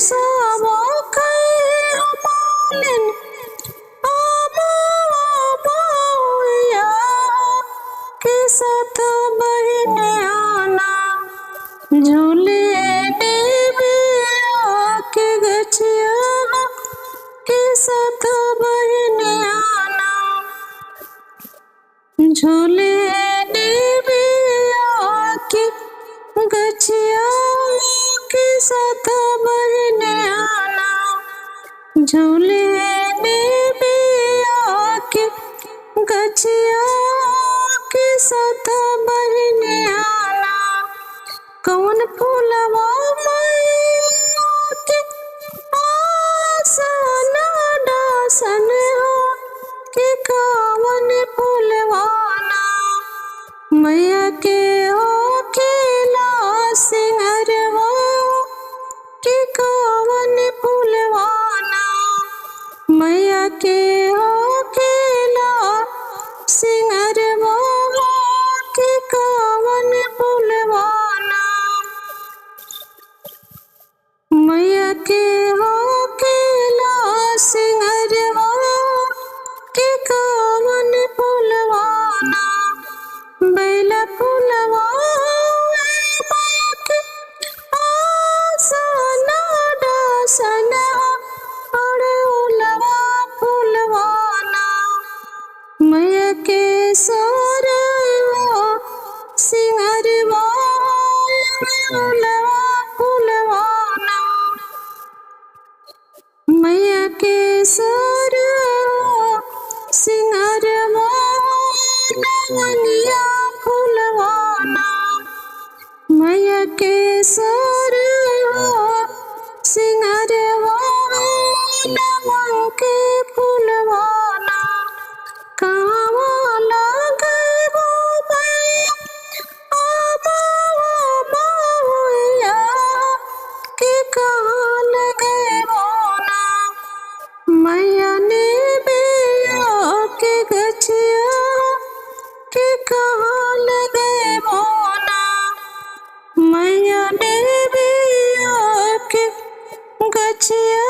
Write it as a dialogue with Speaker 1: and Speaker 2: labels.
Speaker 1: सावो कई मालिन आमाया के साथ बहने आना झूले के गछिया के साथ बहने आना झूले के गछिया के साथ बहने आना झूले के गछिया के साथ बहने आना कौन फूलवा के आसन डासन हो के कौन फूलवाना मैया के हो खेला सिंहरवा के कौन फूलवाना मैया के हो खेला सिंहरवा के कौन फूलवाना मैया के हो खेला सिंहरवा के कौन फूलवाना बेला फूलवा के आसन डासन अड़उलवा फूलवाना मैया के सरवा सिंहरवा अड़उलवा फूलवाना मैया के सरवा सिंहरवा नवनिया फूलवाना मैया के सरवा सिंहरवा नवन के फूलवाना कहाँ लगबो मैया के कहाँ लगबो ना मैया ने बेया के गछिया के कहाँ लगबो ना मैया ने बेया के गछिया